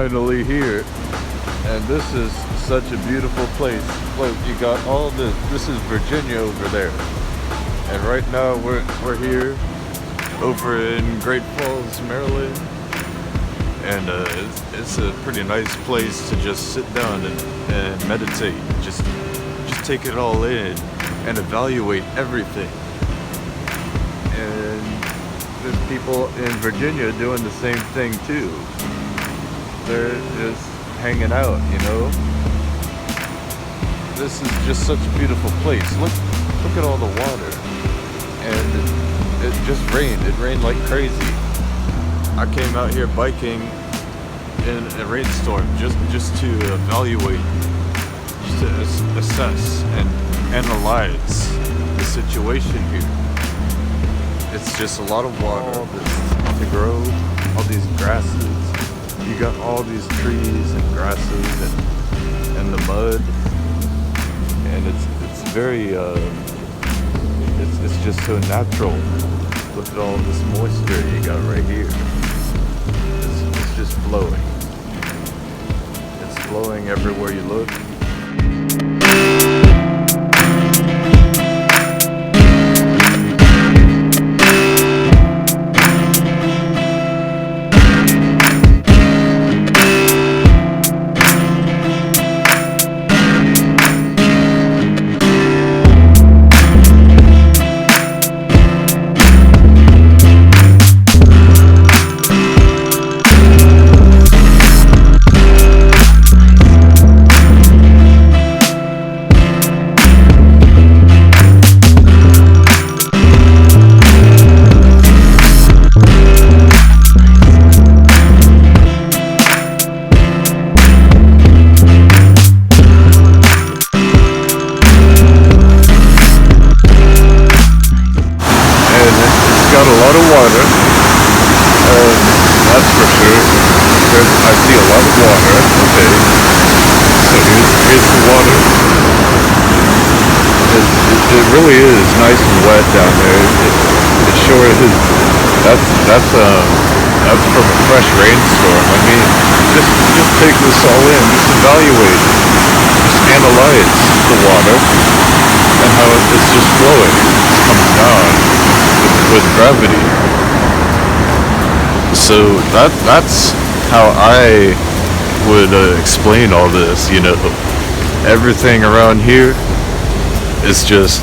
finally here, and this is such a beautiful place. Look, you got all this is Virginia over there, and right now we're here over in Great Falls, Maryland, and it's a pretty nice place to just sit down and meditate, just take it all in and evaluate everything. And there's people in Virginia doing the same thing too. They're just hanging out, you know. This is just such a beautiful place. Look at all the water. And it just rained. It rained like crazy. I came out here biking in a rainstorm just to evaluate, just to assess and analyze the situation here. It's just a lot of water to grow, all these grasses. You got all these trees and grasses and the mud, and it's very it's just so natural. Look at all this moisture you got right here. It's just flowing. It's flowing everywhere you look. Got a lot of water, that's for sure. I see a lot of water. Okay, so here's the water. It really is nice and wet down there. It sure is. That's from a fresh rainstorm. I mean, just take this all in, just evaluate, just analyze the water and how it's just flowing. It's coming down with gravity. So that's how I would explain all this. You know, everything around here is just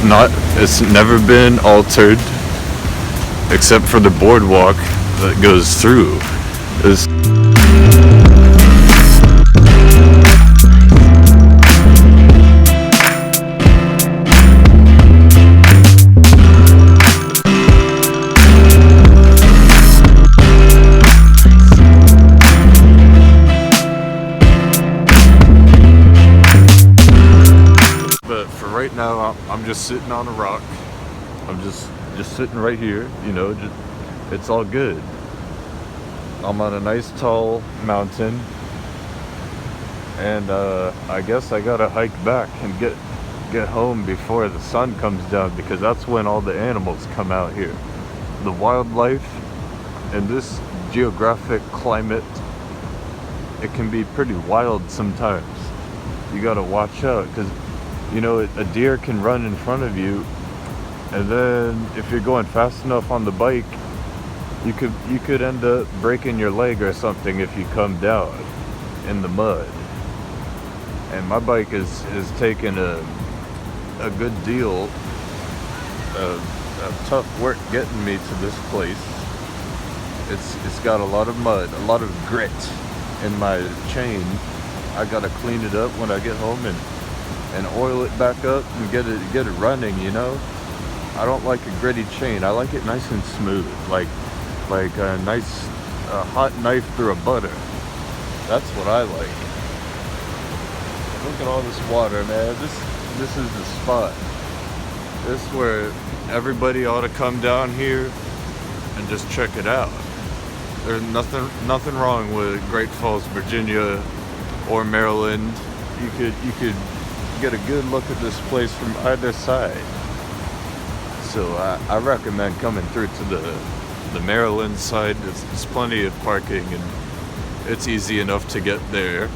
it's never been altered except for the boardwalk that goes through. Right now I'm just sitting on a rock. I'm just sitting right here, you know, it's all good. I'm on a nice tall mountain, and I guess I gotta hike back and get home before the sun comes down, because that's when all the animals come out here. The wildlife in this geographic climate, it can be pretty wild sometimes. You gotta watch out, because you know, a deer can run in front of you, and then if you're going fast enough on the bike, you could end up breaking your leg or something if you come down in the mud. And my bike is taking a good deal of tough work getting me to this place. It's got a lot of mud, a lot of grit in my chain. I gotta clean it up when I get home and oil it back up and get it running, you know. I don't like a gritty chain. I like it nice and smooth, like a nice hot knife through a butter. That's what I like. Look at all this water, man. This is the spot. This is where everybody ought to come down here and just check it out. There's nothing wrong with Great Falls, Virginia, or Maryland. You could get a good look at this place from either side. So I recommend coming through to the Maryland side. There's plenty of parking it's easy enough to get there.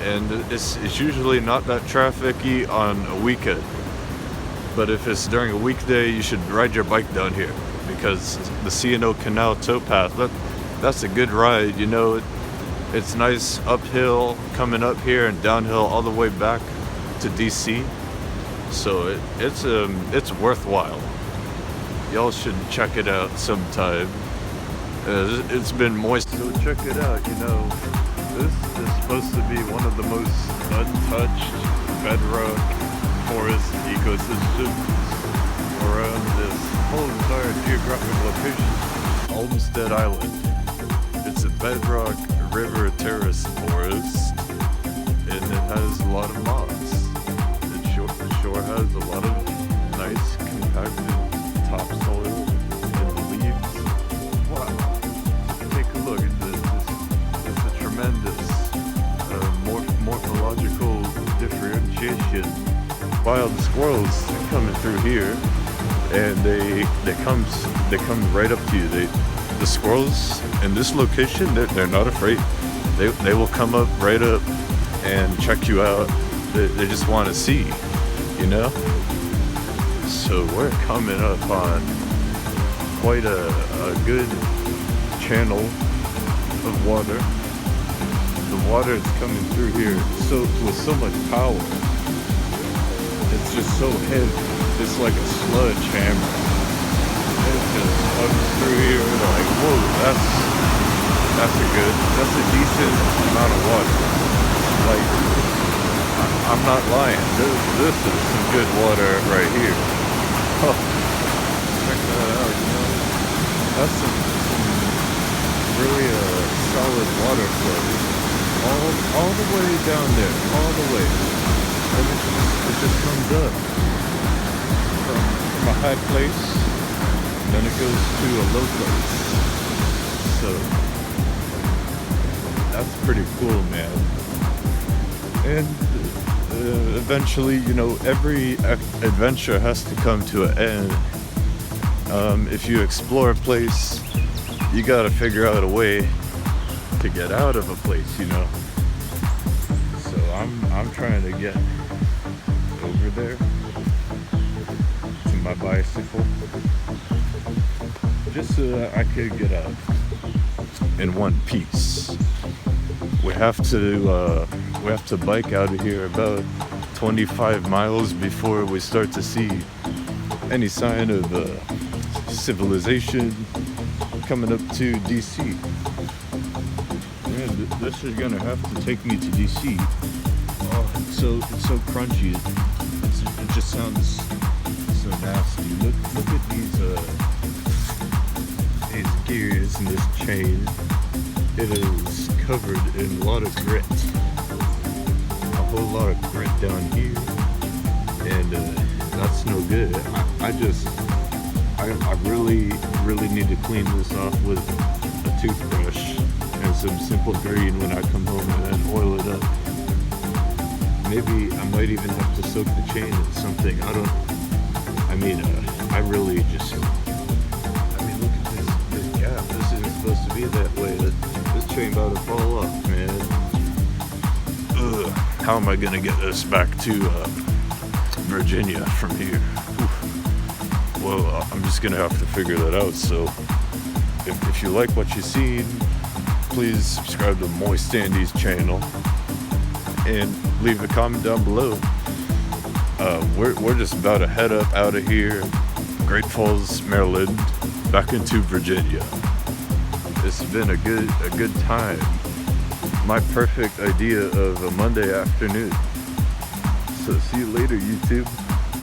And it's usually not that trafficy on a weekend. But if it's during a weekday, you should ride your bike down here, because the C&O Canal towpath, that's a good ride, you know. It's nice uphill coming up here and downhill all the way back to DC. So it's worthwhile. Y'all should check it out sometime. It's been moist, so check it out. You know, this is supposed to be one of the most untouched bedrock forest ecosystems around this whole entire geographic location. Olmstead Island. It's a bedrock river terrace forest, and it has a lot of moss. The shore has a lot of nice compacted topsoil and leaves. Wow. Take a look at this. It's a tremendous morphological differentiation. Wild squirrels coming through here, and they come right up to you. The squirrels in this location, they're not afraid. They will come up right up and check you out. They just want to see, you know. So we're coming up on quite a good channel of water. The water is coming through here with so much power. It's just so heavy. It's like a sledgehammer. It just comes through here like, whoa, that's a decent amount of water. Like, I'm not lying. This is some good water right here. Oh, check that out, you know. That's some really solid water flow. All the way down there, all the way. And it just comes up from a high place, and then it goes to a low place. So that's pretty cool, man. And eventually, you know, every adventure has to come to an end. If you explore a place, you gotta figure out a way to get out of a place, you know. So I'm trying to get over there to my bicycle, just so that I could get out in one piece. We have to bike out of here about 25 miles before we start to see any sign of civilization coming up to DC. Man, this is gonna have to take me to DC. Oh, it's so crunchy. It just sounds so nasty. Look at these gears in this chain. It is covered in a lot of grit. A whole lot of grit down here, and that's no good. I really need to clean this off with a toothbrush and some Simple Green when I come home, and then oil it up. Maybe I might even have to soak the chain in something. Look at this gap. This isn't supposed to be that way. This chain about to fall off, man. Ugh. How am I gonna get this back to Virginia from here? Oof. Well, I'm just gonna have to figure that out. So if you like what you seen, please subscribe to Moist Andy's channel and leave a comment down below. We're just about to head up out of here, Great Falls, Maryland, back into Virginia. It's been a good time. My perfect idea of a Monday afternoon. So see you later, YouTube.